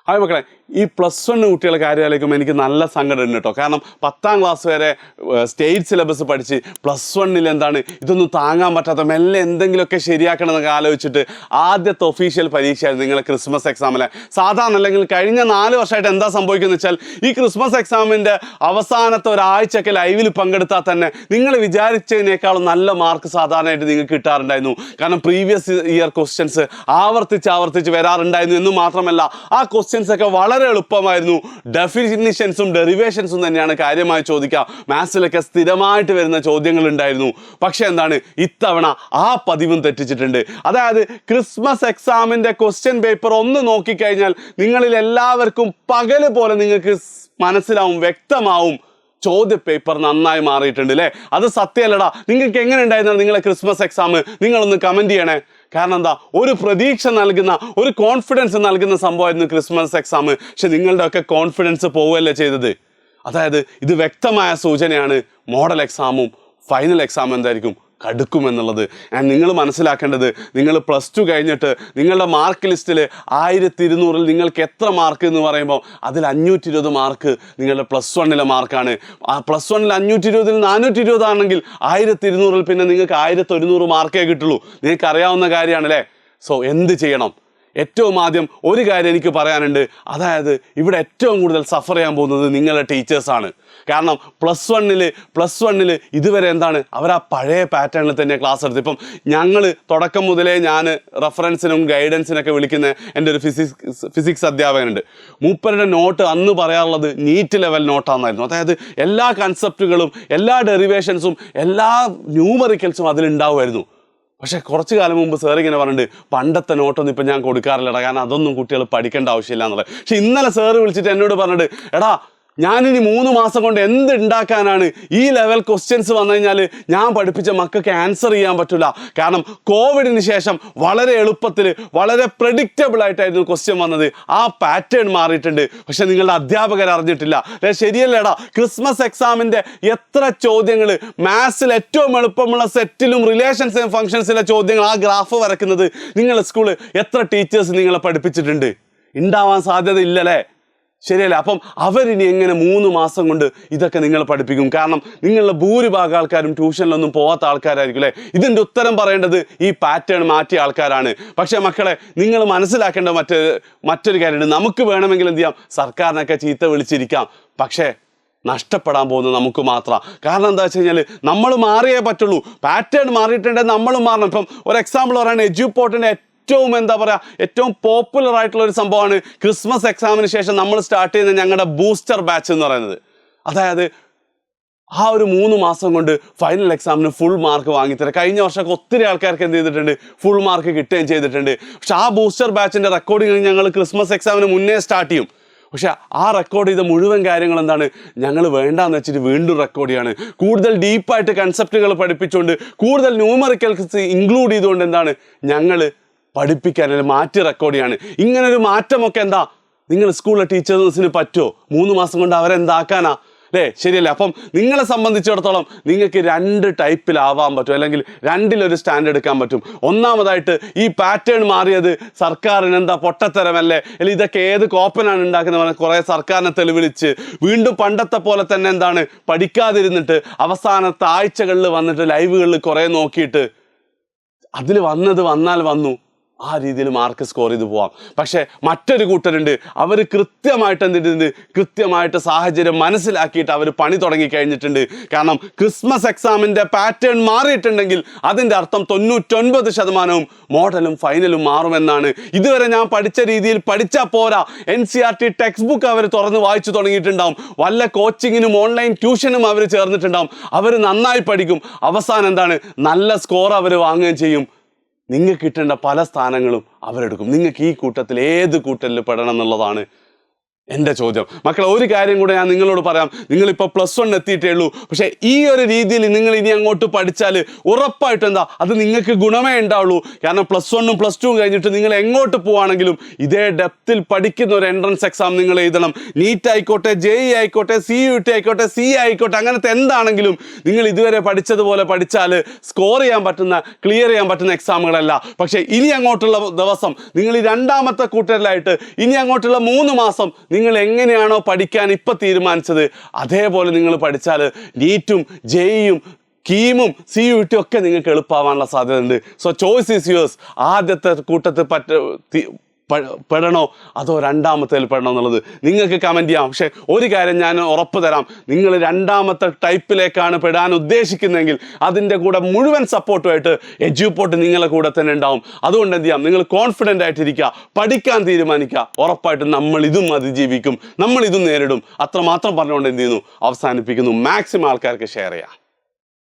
Hi മക്കളെ, ഈ +1 കുട്ടികളെ കാര്യം ആലോചിക്കുമ്പോൾ എനിക്ക് നല്ല സങ്കടം ഉണ്ട് കേട്ടോ. കാരണം 10ാം ക്ലാസ് വരെ സ്റ്റേറ്റ് സിലബസ് പഠിച്ച് +1 എന്താണ് ഇതൊന്നും താങ്ങാൻ പറ്റാത്ത മെല്ലെ എന്തെങ്കിലുമൊക്കെ ശരിയാക്കണം എന്നൊക്കെ ആലോചിച്ചിട്ട് ആദ്യത്തെ ഒഫീഷ്യൽ പരീക്ഷയായിരുന്നു നിങ്ങളെ ക്രിസ്മസ് എക്സാമിലെ. സാധാരണ അല്ലെങ്കിൽ കഴിഞ്ഞ 4 വർഷമായിട്ട് എന്താ സംഭവിക്കുന്നത് വെച്ചാൽ ഈ ക്രിസ്മസ് എക്സാമിൻ്റെ അവസാനത്തെ ഒരാഴ്ചയൊക്കെ ലൈവിൽ പങ്കെടുത്താൽ തന്നെ നിങ്ങൾ വിചാരിച്ചതിനേക്കാളും നല്ല മാർക്ക് സാധാരണയായിട്ട് നിങ്ങൾക്ക് കിട്ടാറുണ്ടായിരുന്നു. കാരണം പ്രീവിയസ് ഇയർ ക്വസ്റ്റ്യൻസ് ആവർത്തിച്ച് വരാറുണ്ടായിരുന്നു എന്ന് മാത്രമല്ല ആ ക്വസ്റ്റ്യൻസ് ഒക്കെ വളരെ എളുപ്പമായിരുന്നു. ഡെഫിനിഷൻസും ഡെറിവേഷൻസും തന്നെയാണ് കാര്യമായി ചോദിക്കുക. മാത്സിലൊക്കെ സ്ഥിരമായിട്ട് വരുന്ന ചോദ്യങ്ങൾ ഉണ്ടായിരുന്നു. പക്ഷെ എന്താണ് ഇത്തവണ ആ പതിവും തെറ്റിച്ചിട്ടുണ്ട്. അതായത് ക്രിസ്മസ് എക്സാമിൻ്റെ ക്വസ്റ്റ്യൻ പേപ്പർ ഒന്ന് നോക്കിക്കഴിഞ്ഞാൽ നിങ്ങളിൽ എല്ലാവർക്കും പകല് പോലെ നിങ്ങൾക്ക് മനസ്സിലാവും, വ്യക്തമാവും ചോദ്യ പേപ്പർ നന്നായി മാറിയിട്ടുണ്ട് അല്ലേ? അത് സത്യമല്ലടാ. നിങ്ങൾക്ക് എങ്ങനെ ഉണ്ടായിരുന്നു നിങ്ങളെ ക്രിസ്മസ് എക്സാം? നിങ്ങളൊന്ന് കമൻറ്റ് ചെയ്യണേ. കാരണം എന്താ, ഒരു പ്രതീക്ഷ നൽകുന്ന, ഒരു കോൺഫിഡൻസ് നൽകുന്ന സംഭവമായിരുന്നു ക്രിസ്മസ് എക്സാം. പക്ഷെ നിങ്ങളുടെ ഒക്കെ കോൺഫിഡൻസ് പോവുകയല്ലേ ചെയ്തത്. അതായത് ഇത് വ്യക്തമായ സൂചനയാണ് മോഡൽ എക്സാമും ഫൈനൽ എക്സാമും എന്തായിരിക്കും കടുക്കുമെന്നുള്ളത്. നിങ്ങൾ മനസ്സിലാക്കേണ്ടത്, നിങ്ങൾ +2 കഴിഞ്ഞിട്ട് നിങ്ങളുടെ മാർക്ക് ലിസ്റ്റിൽ 1200 നിങ്ങൾക്ക് എത്ര മാർക്ക് എന്ന് പറയുമ്പോൾ അതിൽ 520 മാർക്ക് നിങ്ങളുടെ +1 മാർക്കാണ്. +1 520 420 ആണെങ്കിൽ 1200 പിന്നെ നിങ്ങൾക്ക് 1100 മാർക്കേ കിട്ടുള്ളൂ. നിങ്ങൾക്ക് അറിയാവുന്ന കാര്യമാണല്ലേ. സോ എന്ത് ചെയ്യണം? ഏറ്റവും ആദ്യം ഒരു കാര്യം എനിക്ക് പറയാനുണ്ട്. അതായത് ഇവിടെ ഏറ്റവും കൂടുതൽ സഫർ ചെയ്യാൻ പോകുന്നത് നിങ്ങളുടെ ടീച്ചേഴ്സാണ്. കാരണം +1 ഇതുവരെ എന്താണ് അവർ ആ പഴയ പാറ്റേണിൽ തന്നെ ക്ലാസ് എടുത്ത്. ഇപ്പം ഞങ്ങൾ തുടക്കം മുതലേ ഞാൻ റെഫറൻസിനും ഗൈഡൻസിനൊക്കെ വിളിക്കുന്ന എൻ്റെ ഒരു ഫിസിക്സ് അധ്യാപകനുണ്ട്. മൂപ്പരുടെ നോട്ട് അന്ന് പറയാറുള്ളത് നീറ്റ് ലെവൽ നോട്ടാണെന്നായിരുന്നു. അതായത് എല്ലാ കൺസെപ്റ്റുകളും എല്ലാ ഡെറിവേഷൻസും എല്ലാ ന്യൂമറിക്കൽസും അതിലുണ്ടാവുമായിരുന്നു. പക്ഷേ കുറച്ച് കാലം മുമ്പ് സാർ ഇങ്ങനെ പറഞ്ഞിട്ടുണ്ട്, പണ്ടത്തെ നോട്ടൊന്നും ഇപ്പം ഞാൻ കൊടുക്കാറില്ലടാ, കാരണം അതൊന്നും കുട്ടികൾ പഠിക്കേണ്ട ആവശ്യമില്ല എന്നുള്ളത്. പക്ഷെ ഇന്നലെ സാറ് വിളിച്ചിട്ട് എന്നോട് പറഞ്ഞിട്ട്, എടാ ഞാനിനി 3 മാസം കൊണ്ട് എന്ത് ഉണ്ടാക്കാനാണ്? ഈ ലെവൽ ക്വസ്റ്റ്യൻസ് വന്നു കഴിഞ്ഞാൽ ഞാൻ പഠിപ്പിച്ച മക്കൾക്ക് ആൻസർ ചെയ്യാൻ പറ്റില്ല. കാരണം കോവിഡിന് ശേഷം വളരെ എളുപ്പത്തിൽ വളരെ പ്രെഡിക്റ്റബിൾ ആയിട്ടായിരുന്നു ക്വസ്റ്റ്യൻ വന്നത്. ആ പാറ്റേൺ മാറിയിട്ടുണ്ട്. പക്ഷെ നിങ്ങളുടെ അധ്യാപകർ അറിഞ്ഞിട്ടില്ല. ശരിയല്ലേടാ? ക്രിസ്മസ് എക്സാമിൻ്റെ എത്ര ചോദ്യങ്ങൾ മാത്സിൽ ഏറ്റവും എളുപ്പമുള്ള സെറ്റിലും റിലേഷൻസ് ആൻഡ് ഫങ്ഷൻസിലെ ചോദ്യങ്ങൾ, ആ ഗ്രാഫ് വരയ്ക്കുന്നത് നിങ്ങളുടെ സ്കൂളിൽ എത്ര ടീച്ചേഴ്സ് നിങ്ങളെ പഠിപ്പിച്ചിട്ടുണ്ട്? ഉണ്ടാവാൻ സാധ്യത ഇല്ലല്ലേ? ശരിയല്ലേ? അപ്പം അവരിനി എങ്ങനെ 3 മാസം കൊണ്ട് ഇതൊക്കെ നിങ്ങൾ പഠിപ്പിക്കും? കാരണം നിങ്ങളുടെ ഭൂരിഭാഗം ആൾക്കാരും ട്യൂഷനിലൊന്നും പോകാത്ത ആൾക്കാരായിരിക്കും അല്ലേ? ഇതിൻ്റെ ഉത്തരം പറയേണ്ടത് ഈ പാറ്റേൺ മാറ്റിയ ആൾക്കാരാണ്. പക്ഷേ മക്കളെ, നിങ്ങൾ മനസ്സിലാക്കേണ്ട മറ്റൊരു കാര്യമുണ്ട്. നമുക്ക് വേണമെങ്കിൽ എന്ത് ചെയ്യാം, സർക്കാരിനൊക്കെ ചീത്ത വിളിച്ചിരിക്കാം. പക്ഷേ നഷ്ടപ്പെടാൻ പോകുന്നത് നമുക്ക് മാത്രമാണ്. കാരണം എന്താ വെച്ച് കഴിഞ്ഞാൽ നമ്മൾ മാറിയേ പറ്റുള്ളൂ. പാറ്റേൺ മാറിയിട്ടുണ്ടെങ്കിൽ നമ്മളും മാറണം. ഇപ്പം ഒരു എക്സാമ്പിൾ പറയുകയാണ്, എഡ്യൂപോർട്ടിൻ്റെ ഏറ്റവും പോപ്പുലർ ആയിട്ടുള്ള ഒരു സംഭവമാണ് ക്രിസ്മസ് എക്സാമിന് ശേഷം നമ്മൾ സ്റ്റാർട്ട് ചെയ്യുന്ന ഞങ്ങളുടെ ബൂസ്റ്റർ ബാച്ച് എന്ന് പറയുന്നത്. അതായത് ആ ഒരു 3 മാസം കൊണ്ട് ഫൈനൽ എക്സാമിന് ഫുൾ മാർക്ക് വാങ്ങിത്തരാം. കഴിഞ്ഞ വർഷമൊക്കെ ഒത്തിരി ആൾക്കാർക്ക് എന്ത് ചെയ്തിട്ടുണ്ട്, ഫുൾ മാർക്ക് കിട്ടുകയും ചെയ്തിട്ടുണ്ട്. പക്ഷെ ആ ബൂസ്റ്റർ ബാച്ചിൻ്റെ റെക്കോർഡിങ് ഞങ്ങൾ ക്രിസ്മസ് എക്സാമിന് മുന്നേ സ്റ്റാർട്ട് ചെയ്യും. പക്ഷെ ആ റെക്കോർഡ് ചെയ്ത മുഴുവൻ കാര്യങ്ങൾ എന്താണ് ഞങ്ങൾ വേണ്ടാന്ന് വെച്ചിട്ട് വീണ്ടും റെക്കോർഡ് ചെയ്യാണ്. കൂടുതൽ ഡീപ്പായിട്ട് കൺസെപ്റ്റുകൾ പഠിപ്പിച്ചുകൊണ്ട്, കൂടുതൽ ന്യൂമറിക്കൽസ് ഇൻക്ലൂഡ് ചെയ്തുകൊണ്ട് എന്താണ് ഞങ്ങൾ പഠിപ്പിക്കാൻ മാറ്റി റെക്കോർഡ് ചെയ്യാണ്. ഇങ്ങനൊരു മാറ്റമൊക്കെ എന്താ നിങ്ങൾ സ്കൂളിലെ ടീച്ചേഴ്സിന് പറ്റുമോ? 3 മാസം കൊണ്ട് അവരെന്താക്കാനാ അല്ലേ? ശരിയല്ലേ? അപ്പം നിങ്ങളെ സംബന്ധിച്ചിടത്തോളം നിങ്ങൾക്ക് 2 ടൈപ്പിലാവാൻ പറ്റും, അല്ലെങ്കിൽ 2 സ്റ്റാൻഡ് എടുക്കാൻ പറ്റും. ഒന്നാമതായിട്ട് ഈ പാറ്റേൺ മാറിയത് സർക്കാരിന് എന്താ പൊട്ടത്തരമല്ലേ, അല്ലെങ്കിൽ ഇതൊക്കെ ഏത് കോപ്പനാണ് ഉണ്ടാക്കുന്നത് കുറേ സർക്കാരിനെ തെളിവിളിച്ച് വീണ്ടും പണ്ടത്തെ പോലെ തന്നെ എന്താണ് പഠിക്കാതിരുന്നിട്ട് അവസാനത്തെ ആഴ്ചകളിൽ വന്നിട്ട് ലൈവുകളിൽ കുറേ നോക്കിയിട്ട് അതിൽ വന്നാൽ വന്നു ആ രീതിയിൽ മാർക്ക് സ്കോർ ചെയ്ത് പോവാം. പക്ഷേ മറ്റൊരു കൂട്ടരുണ്ട്, അവർ കൃത്യമായിട്ട് എന്തിട്ടുണ്ട്, കൃത്യമായിട്ട് സാഹചര്യം മനസ്സിലാക്കിയിട്ട് അവർ പണി തുടങ്ങി കഴിഞ്ഞിട്ടുണ്ട്. കാരണം ക്രിസ്മസ് എക്സാമിൻ്റെ പാറ്റേൺ മാറിയിട്ടുണ്ടെങ്കിൽ അതിൻ്റെ അർത്ഥം 99% മോഡലും ഫൈനലും മാറുമെന്നാണ്. ഇതുവരെ ഞാൻ പഠിച്ച രീതിയിൽ പഠിച്ചാൽ പോരാ, NCERT ടെക്സ്റ്റ് ബുക്ക് അവർ തുറന്ന് വായിച്ചു തുടങ്ങിയിട്ടുണ്ടാവും. വല്ല കോച്ചിങ്ങിനും ഓൺലൈൻ ട്യൂഷനും അവർ ചേർന്നിട്ടുണ്ടാവും. അവർ നന്നായി പഠിക്കും. അവസാനം എന്താണ്, നല്ല സ്കോർ അവർ വാങ്ങുകയും ചെയ്യും. നിങ്ങൾക്ക് കിട്ടേണ്ട പല സ്ഥാനങ്ങളും അവരെടുക്കും. നിങ്ങൾക്ക് ഈ കൂട്ടത്തിൽ ഏത് കൂട്ടലിൽ പെടണം എന്നുള്ളതാണ് എൻ്റെ ചോദ്യം. മക്കളെ, ഒരു കാര്യം കൂടെ ഞാൻ നിങ്ങളോട് പറയാം. നിങ്ങളിപ്പോൾ +1 എത്തിയിട്ടേ ഉള്ളൂ. പക്ഷേ ഈ ഒരു രീതിയിൽ നിങ്ങൾ ഇനി അങ്ങോട്ട് പഠിച്ചാൽ ഉറപ്പായിട്ടും എന്താ, അത് നിങ്ങൾക്ക് ഗുണമേ ഉണ്ടാവുള്ളൂ. കാരണം +1ഉം +2ഉം കഴിഞ്ഞിട്ട് നിങ്ങൾ എങ്ങോട്ട് പോവുകയാണെങ്കിലും ഇതേ ഡെപ്തിൽ പഠിക്കുന്ന ഒരു എൻട്രൻസ് എക്സാം നിങ്ങൾ എഴുതണം. നീറ്റ് ആയിക്കോട്ടെ, JEE ആയിക്കോട്ടെ, CUT ആയിക്കോട്ടെ, CA ആയിക്കോട്ടെ, അങ്ങനത്തെ എന്താണെങ്കിലും നിങ്ങൾ ഇതുവരെ പഠിച്ചതുപോലെ പഠിച്ചാൽ സ്കോർ ചെയ്യാൻ പറ്റുന്ന, ക്ലിയർ ചെയ്യാൻ പറ്റുന്ന എക്സാമുകളല്ല. പക്ഷേ ഇനി അങ്ങോട്ടുള്ള ദിവസം നിങ്ങൾ ഈ രണ്ടാമത്തെ കൂട്ടരിലായിട്ട് ഇനി അങ്ങോട്ടുള്ള 3 മാസം നിങ്ങൾ എങ്ങനെയാണോ പഠിക്കാൻ ഇപ്പം തീരുമാനിച്ചത് അതേപോലെ നിങ്ങൾ പഠിച്ചാൽ നീറ്റും JEEയും കീമും CUT ഒക്കെ നിങ്ങൾക്ക് എളുപ്പമാവാനുള്ള സാധ്യതയുണ്ട്. So choice is yours. ആദ്യത്തെ കൂട്ടത്തിൽ പെടണോ അതോ രണ്ടാമത്തേൽ പെടണോ എന്നുള്ളത് നിങ്ങൾക്ക് കമൻറ്റ് ചെയ്യാം. പക്ഷേ ഒരു കാര്യം ഞാൻ ഉറപ്പ് തരാം, നിങ്ങൾ രണ്ടാമത്തെ ടൈപ്പിലേക്കാണ് പെടാൻ ഉദ്ദേശിക്കുന്നതെങ്കിൽ അതിൻ്റെ കൂടെ മുഴുവൻ സപ്പോർട്ടുമായിട്ട് എഡ്യൂപോർട്ട് നിങ്ങളുടെ കൂടെ തന്നെ ഉണ്ടാവും. അതുകൊണ്ട് എന്ത് ചെയ്യാം, നിങ്ങൾ കോൺഫിഡൻ്റ് ആയിട്ടിരിക്കുക, പഠിക്കാൻ തീരുമാനിക്കുക. ഉറപ്പായിട്ടും നമ്മളിതും അതിജീവിക്കും, നമ്മളിതും നേരിടും. അത്രമാത്രം പറഞ്ഞുകൊണ്ട് എന്ത് ചെയ്യുന്നു, അവസാനിപ്പിക്കുന്നു. മാക്സിമം ആൾക്കാർക്ക് ഷെയർ ചെയ്യാം.